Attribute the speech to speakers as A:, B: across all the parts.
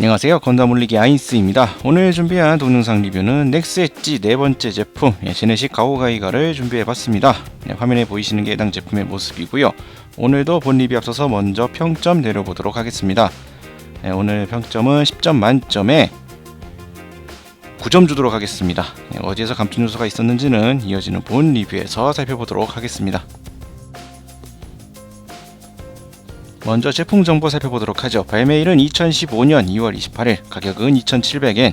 A: 안녕하세요, 건담 올리기 아인스입니다. 오늘 준비한 동영상 리뷰는 넥스 엣지 네 번째 제품 제네식 가오가이가를 준비해봤습니다. 화면에 보이시는 게 해당 제품의 모습이고요. 오늘도 본 리뷰 앞서서 먼저 평점 내려보도록 하겠습니다. 오늘 평점은 10점 만점에 9점 주도록 하겠습니다. 어디에서 감점 요소가 있었는지는 이어지는 본 리뷰에서 살펴보도록 하겠습니다. 먼저 제품 정보 살펴보도록 하죠. 발매일은 2015년 2월 28일, 가격은 2,700엔,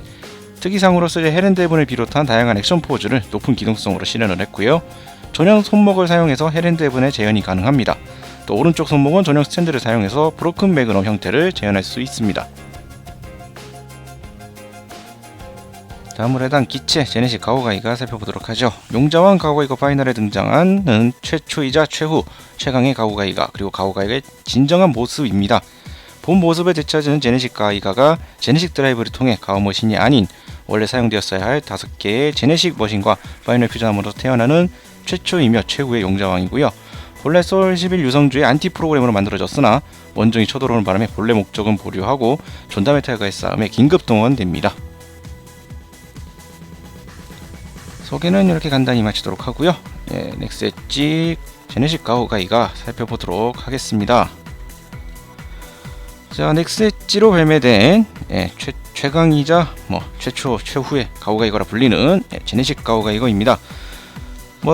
A: 특이사항으로 쓰여 헬앤데븐을 비롯한 다양한 액션 포즈를 높은 기동성으로 실현을 했고요. 전용 손목을 사용해서 헬앤데븐의 재현이 가능합니다. 또 오른쪽 손목은 전용 스탠드를 사용해서 브로큰 매그넘 형태를 재현할 수 있습니다. 다음으로 해당 기체 제네식 가오가이가 살펴보도록 하죠. 용자왕 가오가이가 파이널에 등장하는 최초이자 최후 최강의 가오가이가, 그리고 가오가이의 진정한 모습입니다. 본 모습을 되찾은 제네식 가오가이가가 제네식 드라이브를 통해 가오 머신이 아닌 원래 사용되었어야 할 5개의 제네식 머신과 파이널 퓨전함으로 태어나는 최초이며 최후의 용자왕이고요. 본래 소울 11 유성주의 안티 프로그램으로 만들어졌으나 원종이 쳐들어오는 바람에 본래 목적은 보류하고 존다메탈과의 싸움에 긴급 동원됩니다. 소개는 이렇게 간단히 마치도록 하고요. 넥스 엣지 제네식 가오가이가 살펴보도록 하겠습니다. 자, 넥스 엣지로 발매된 최강이자 최초 최후의 가오가이거라 불리는 제네식 가오가이거입니다.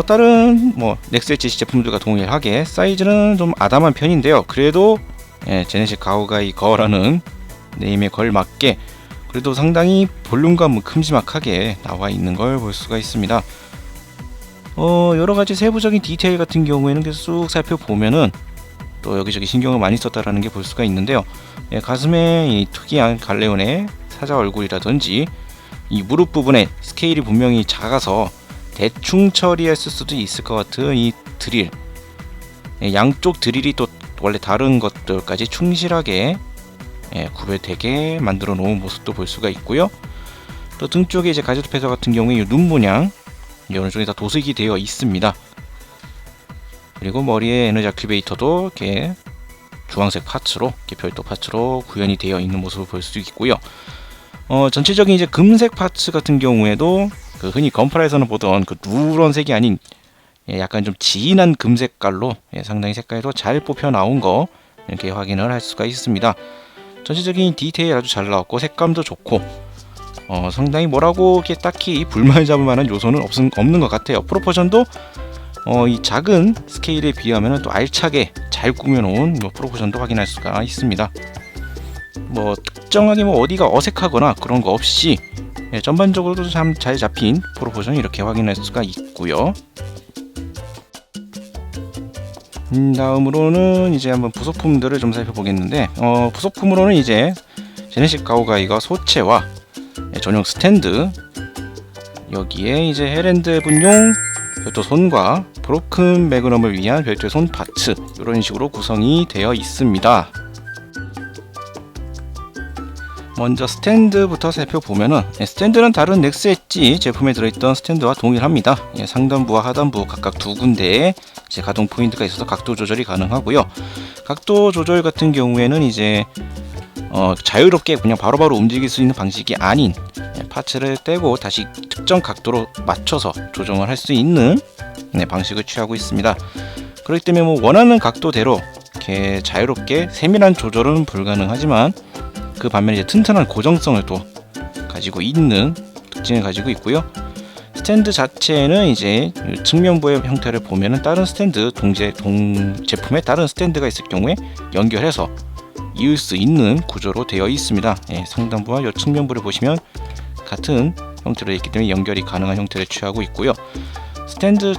A: 다른 넥스 엣지 제품들과 동일하게 사이즈는 좀 아담한 편인데요. 그래도 제네식 가오가이거라는 네임에 걸맞게 그래도 상당히 볼륨감 큼지막하게 나와 있는 걸 볼 수가 있습니다. 여러가지 세부적인 디테일 같은 경우에는 계속 쑥 살펴보면은 또 여기저기 신경을 많이 썼다라는 게 볼 수가 있는데요. 가슴에 이 특이한 갈레온의 사자 얼굴이라든지 이 무릎 부분에 스케일이 분명히 작아서 대충 처리했을 수도 있을 것 같은 이 드릴, 양쪽 드릴이 또 원래 다른 것들까지 충실하게 구별되게 만들어 놓은 모습도 볼 수가 있고요. 또 등 쪽에 이제 가제트 패서 같은 경우에 눈 모양 어느 쪽에 다 도색이 되어 있습니다. 그리고 머리에 에너지 아큐베이터도 이렇게 주황색 파츠로, 이렇게 별도 파츠로 구현이 되어 있는 모습을 볼 수 있고요. 전체적인 이제 금색 파츠 같은 경우에도 흔히 건프라에서는 보던 누런색이 아닌 약간 좀 진한 금색깔로 상당히 색깔도 잘 뽑혀 나온 거 이렇게 확인을 할 수가 있습니다. 전체적인 디테일 아주 잘 나왔고 색감도 좋고 상당히 뭐라고 이렇게 딱히 불만을 잡을 만한 요소는 없는 것 같아요. 프로포션도 이 작은 스케일에 비하면 또 알차게 잘 꾸며놓은 프로포션도 확인할 수가 있습니다. 특정하게 어디가 어색하거나 그런 거 없이 전반적으로도 참 잘 잡힌 프로포션 이렇게 확인할 수가 있고요. 다음으로는 이제 한번 부속품들을 좀 살펴보겠는데, 부속품으로는 이제 제네식 가오가이가 소체와 전용 스탠드, 여기에 이제 헬앤데븐용 별도 손과 브로큰 매그넘을 위한 별도의 손 파츠, 이런 식으로 구성이 되어 있습니다. 먼저 스탠드부터 살펴보면은, 스탠드는 다른 넥스 엣지 제품에 들어있던 스탠드와 동일합니다. 상단부와 하단부 각각 두 군데에 이제 가동 포인트가 있어서 각도 조절이 가능하고요. 각도 조절 같은 경우에는 이제 자유롭게 그냥 바로바로 움직일 수 있는 방식이 아닌, 파츠를 떼고 다시 특정 각도로 맞춰서 조정을 할 수 있는 방식을 취하고 있습니다. 그렇기 때문에 원하는 각도대로 이렇게 자유롭게 세밀한 조절은 불가능하지만, 그 반면에 이제 튼튼한 고정성을 또 가지고 있는 특징을 가지고 있고요. 스탠드 자체는 이제 측면부의 형태를 보면은 다른 스탠드 동 제품에 다른 스탠드가 있을 경우에 연결해서 이을 수 있는 구조로 되어 있습니다. 상단부와 이 측면부를 보시면 같은 형태로 있기 때문에 연결이 가능한 형태를 취하고 있고요. 스탠드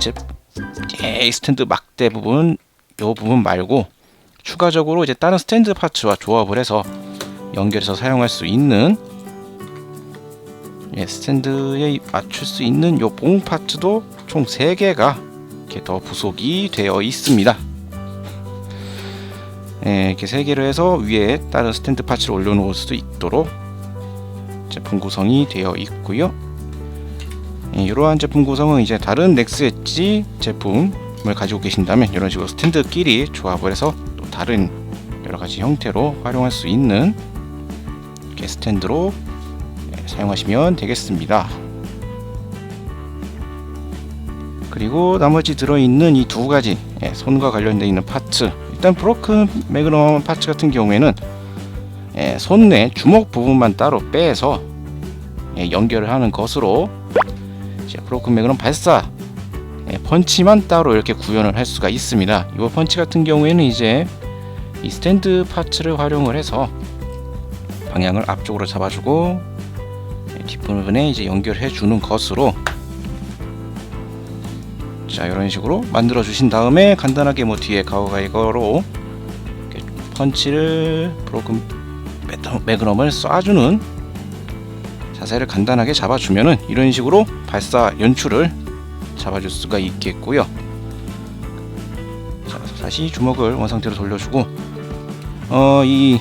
A: 막대 부분, 이 부분 말고 추가적으로 이제 다른 스탠드 파츠와 조합을 해서 연결해서 사용할 수 있는 스탠드에 맞출 수 있는 요 봉 파츠도 총 3개가 이렇게 더 부속이 되어 있습니다. 이렇게 3개를 해서 위에 다른 스탠드 파츠를 올려놓을 수 있도록 제품 구성이 되어 있고요. 이러한 제품 구성은 이제 다른 넥스 엣지 제품을 가지고 계신다면 이런 식으로 스탠드끼리 조합을 해서 또 다른 여러가지 형태로 활용할 수 있는 이렇게 스탠드로 사용하시면 되겠습니다. 그리고 나머지 들어있는 이 2가지 손과 관련되어 있는 파츠, 일단 브로큰 매그넘 파츠 같은 경우에는 손내 주먹 부분만 따로 빼서 연결을 하는 것으로 이제 브로큰 매그넘 발사 펀치만 따로 이렇게 구현을 할 수가 있습니다. 이 펀치 같은 경우에는 이제 이 스탠드 파츠를 활용을 해서 방향을 앞쪽으로 잡아주고 뒷부분에 이제 연결해 주는 것으로, 자 이런 식으로 만들어 주신 다음에 간단하게 뒤에 가오가이거로 펀치를 브로큰 매그넘을 쏴주는 자세를 간단하게 잡아주면은 이런 식으로 발사 연출을 잡아줄 수가 있겠고요. 자, 다시 주먹을 원상태로 돌려주고 이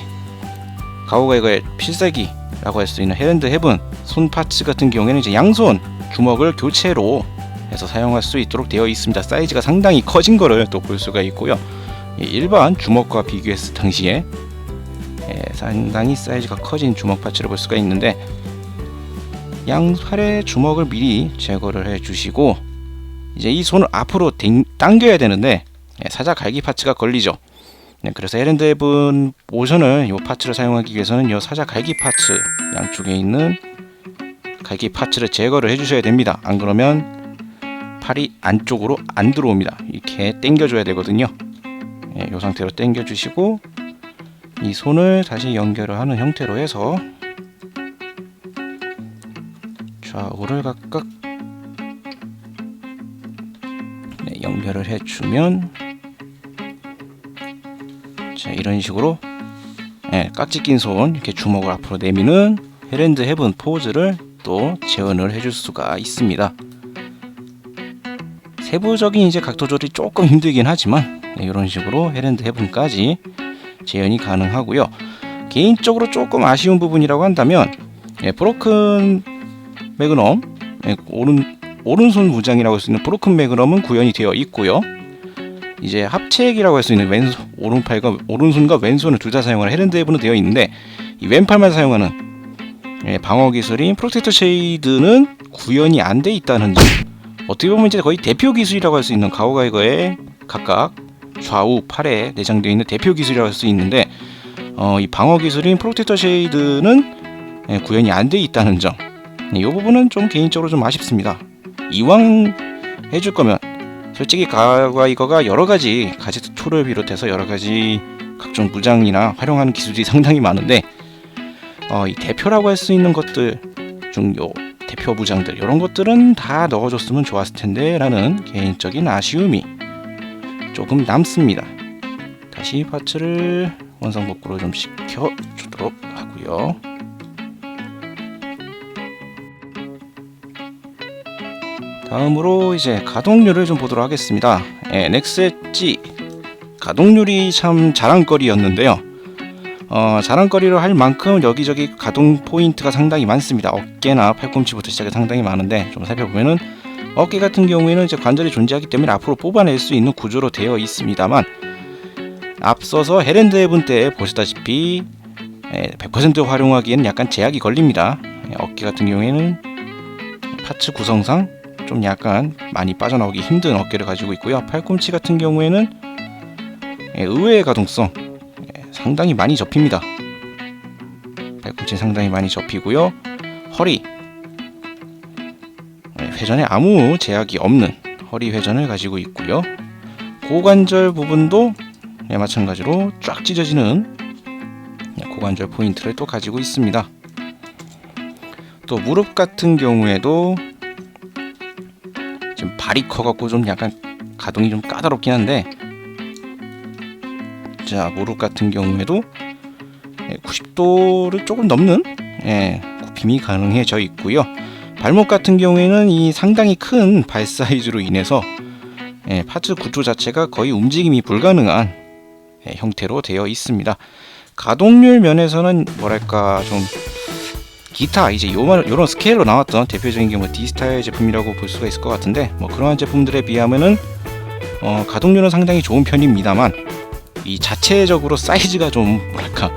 A: 가오가이거의 필살기라고 할 수 있는 헤랜드 헤븐 손 파츠 같은 경우에는 이제 양손 주먹을 교체로 해서 사용할 수 있도록 되어 있습니다. 사이즈가 상당히 커진 거를 또 볼 수가 있고요. 일반 주먹과 비교했을 당시에 상당히 사이즈가 커진 주먹 파츠를 볼 수가 있는데, 양팔의 주먹을 미리 제거를 해 주시고 이제 이 손을 앞으로 당겨야 되는데 사자 갈기 파츠가 걸리죠. 그래서 헤랜드 헤븐 모션을 이 파츠를 사용하기 위해서는 이 사자 갈기 파츠 양쪽에 있는 갈기 파츠를 제거를 해주셔야 됩니다. 안 그러면 팔이 안쪽으로 안 들어옵니다. 이렇게 당겨줘야 되거든요. 이 상태로 당겨주시고 이 손을 다시 연결을 하는 형태로 해서 좌우를 각각 연결을 해주면, 자 이런 식으로 깍지 낀 손 이렇게 주먹을 앞으로 내미는 헤랜드 헤븐 포즈를 또 재현을 해줄 수가 있습니다. 세부적인 이제 각도 조절이 조금 힘들긴 하지만 이런 식으로 헤랜드 헤븐까지 재현이 가능하고요. 개인적으로 조금 아쉬운 부분이라고 한다면 브로큰 매그넘 오른손 무장이라고 할 수 있는 브로큰 매그넘은 구현이 되어 있고요. 이제 합체액이라고 할 수 있는 오른손과 왼손을 둘 다 사용하는 헤랜드 헤븐은 되어 있는데, 이 왼팔만 사용하는 방어 기술인 프로텍터 쉐이드는 구현이 안 돼 있다는 점, 어떻게 보면 이제 거의 대표 기술이라고 할 수 있는 가오가이거의 각각 좌우 팔에 내장되어 있는 대표 기술이라고 할 수 있는데, 이 방어 기술인 프로텍터 쉐이드는 구현이 안 돼 있다는 점, 이 부분은 좀 개인적으로 좀 아쉽습니다. 이왕 해줄 거면 솔직히 가오가이거가 여러가지 가제트 툴을 비롯해서 여러가지 각종 무장이나 활용하는 기술이 상당히 많은데, 이 대표라고 할 수 있는 것들 중 요 대표 무장들 이런 것들은 다 넣어줬으면 좋았을 텐데 라는 개인적인 아쉬움이 조금 남습니다. 다시 파츠를 원상복구로 좀 시켜주도록 하고요. 다음으로 이제 가동률을 좀 보도록 하겠습니다. 넥스 엣지 가동률이 참 자랑거리였는데요. 자랑거리를 할 만큼 여기저기 가동 포인트가 상당히 많습니다. 어깨나 팔꿈치부터 시작해 상당히 많은데, 좀 살펴보면은 어깨 같은 경우에는 이제 관절이 존재하기 때문에 앞으로 뽑아낼 수 있는 구조로 되어 있습니다만, 앞서서 헤랜드 헤븐 때 보시다시피 100% 활용하기에는 약간 제약이 걸립니다. 어깨 같은 경우에는 파츠 구성상 좀 약간 많이 빠져나오기 힘든 어깨를 가지고 있고요. 팔꿈치 같은 경우에는 의외의 가동성 상당히 많이 접힙니다. 팔꿈치 상당히 많이 접히고요. 허리 회전에 아무 제약이 없는 허리 회전을 가지고 있고요. 고관절 부분도 마찬가지로 쫙 찢어지는 고관절 포인트를 또 가지고 있습니다. 또 무릎 같은 경우에도 지금 발이 커갖고 좀 약간 가동이 좀 까다롭긴 한데, 자, 무릎 같은 경우에도 90도를 조금 넘는 굽힘이 가능해져 있고요. 발목 같은 경우에는 이 상당히 큰 발 사이즈로 인해서 파츠 구조 자체가 거의 움직임이 불가능한 형태로 되어 있습니다. 가동률 면에서는 뭐랄까 좀 기타 이제 요런 스케일로 나왔던 대표적인 게 뭐 D-스타일 제품이라고 볼 수가 있을 것 같은데, 뭐 그러한 제품들에 비하면은 가동률은 상당히 좋은 편입니다만, 이 자체적으로 사이즈가 좀 뭐랄까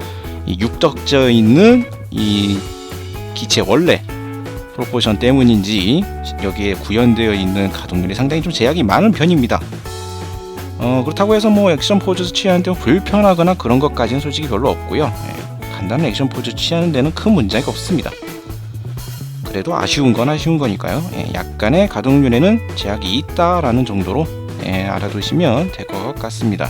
A: 이 육덕져 있는 이 기체 원래 프로포션 때문인지 여기에 구현되어 있는 가동률이 상당히 좀 제약이 많은 편입니다. 그렇다고 해서 뭐 액션 포즈 취하는데 불편하거나 그런 것까지는 솔직히 별로 없고요. 간단한 액션 포즈 취하는 데는 큰 문제가 없습니다. 그래도 아쉬운 건 아쉬운 거니까요. 약간의 가동률에는 제약이 있다라는 정도로 알아두시면 될 것 같습니다.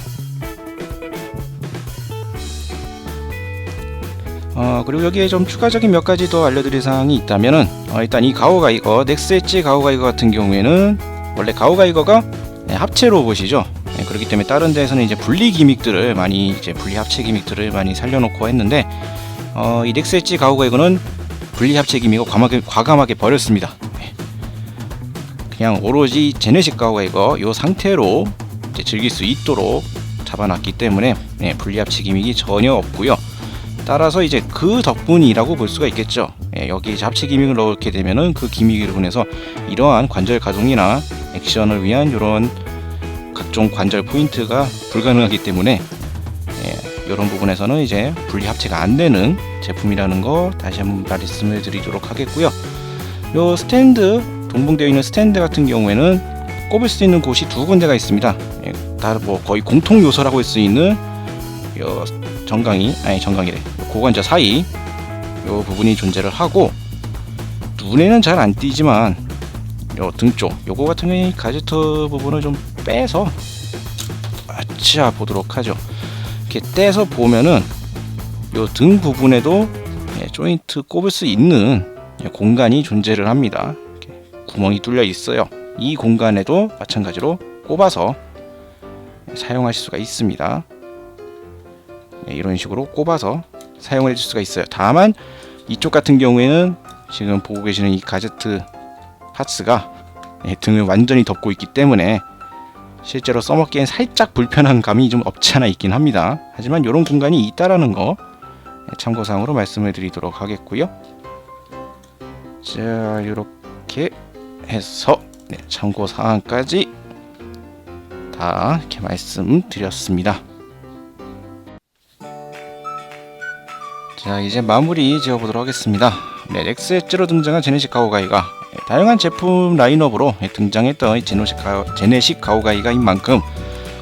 A: 그리고 여기에 좀 추가적인 몇 가지 더 알려드릴 사항이 있다면은, 일단 이 가오가이거 넥스 엣지 가오가이거 같은 경우에는 원래 가오가이거가 합체 로봇이죠. 그렇기 때문에 다른 데에서는 이제 분리 기믹들을 많이 분리 합체 기믹들을 많이 살려놓고 했는데, 이 넥스 엣지 가오가이거는 분리 합체 기믹을 과감하게 버렸습니다. 그냥 오로지 제네식 가오가이거 이 상태로 이제 즐길 수 있도록 잡아놨기 때문에 분리 합체 기믹이 전혀 없고요. 따라서 이제 그 덕분이라고 볼 수가 있겠죠. 여기 이제 합체 기믹을 넣게 되면은 그 기믹으로 인해서 이러한 관절 가동이나 액션을 위한 이런 각종 관절 포인트가 불가능하기 때문에 이런 부분에서는 이제 분리 합체가 안 되는 제품이라는 거 다시 한번 말씀을 드리도록 하겠고요. 요 스탠드, 동봉되어 있는 스탠드 같은 경우에는 꼽을 수 있는 곳이 두 군데가 있습니다. 다 뭐 거의 공통 요소라고 할 수 있는 요 정강이래 고관절 사이 요 부분이 존재를 하고, 눈에는 잘 안 띄지만 요 등 쪽 요거 같은 경우에 가제트 부분을 좀 빼서 보도록 하죠. 이렇게 떼서 보면은 요 등 부분에도 조인트 꼽을 수 있는 공간이 존재를 합니다. 이렇게 구멍이 뚫려 있어요. 이 공간에도 마찬가지로 꼽아서 사용하실 수가 있습니다. 이런 식으로 꼽아서 사용을 해줄 수가 있어요. 다만 이쪽 같은 경우에는 지금 보고 계시는 이 가제트 파츠가 등을 완전히 덮고 있기 때문에 실제로 써먹기엔 살짝 불편한 감이 좀 없지 않아 있긴 합니다. 하지만 이런 공간이 있다라는 거 참고사항으로 말씀을 드리도록 하겠고요. 자, 이렇게 해서 참고사항까지 다 이렇게 말씀드렸습니다. 자, 이제 마무리 지어보도록 하겠습니다. 넥스 엣지로 등장한 제네식 가오가이가 다양한 제품 라인업으로 등장했던 제네식 가오가이가인 만큼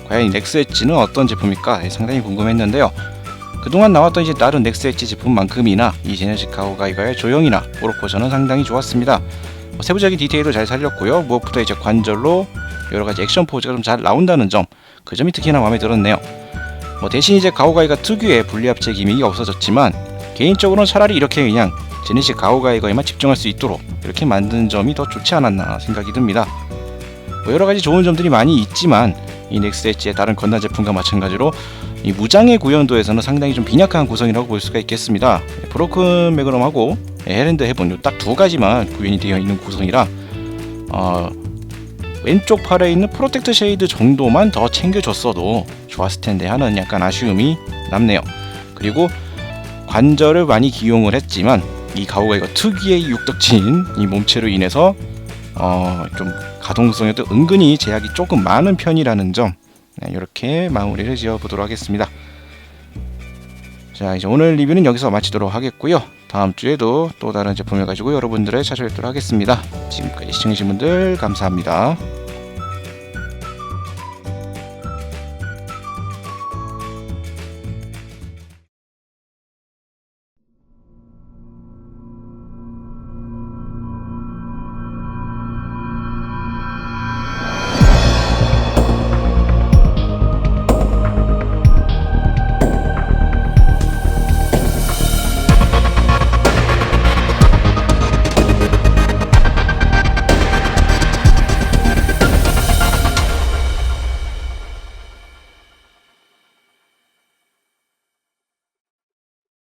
A: 과연 이 넥스 엣지는 어떤 제품일까 상당히 궁금했는데요. 그동안 나왔던 이제 다른 넥스 엣지 제품만큼이나 이 제네식 가오가이가의 조형이나 프로포션은 상당히 좋았습니다. 세부적인 디테일도 잘 살렸고요. 무엇보다 이제 관절로 여러가지 액션 포즈가 좀 잘 나온다는 점, 그 점이 특히나 마음에 들었네요. 대신 이제 가오가이가 특유의 분리합체 기믹이 없어졌지만, 개인적으로는 차라리 이렇게 그냥 제네식 가오가이거에만 집중할 수 있도록 이렇게 만든 점이 더 좋지 않았나 생각이 듭니다. 여러가지 좋은 점들이 많이 있지만 이 넥스 엣지의 다른 건담 제품과 마찬가지로 이 무장의 구현도에서는 상당히 좀 빈약한 구성이라고 볼 수가 있겠습니다. 브로큰 매그넘하고 헬앤드 헤븐 딱 두 가지만 구현이 되어 있는 구성이라 왼쪽 팔에 있는 프로텍트 쉐이드 정도만 더 챙겨줬어도 좋았을 텐데 하는 약간 아쉬움이 남네요. 그리고 관절을 많이 기용을 했지만 이 가오가이거 특유의 육덕진 이 몸체로 인해서 좀 가동성에도 은근히 제약이 조금 많은 편이라는 점, 이렇게 마무리를 지어보도록 하겠습니다. 자, 이제 오늘 리뷰는 여기서 마치도록 하겠고요. 다음 주에도 또 다른 제품을 가지고 여러분들을 찾아뵙도록 하겠습니다. 지금까지 시청해주신 분들 감사합니다.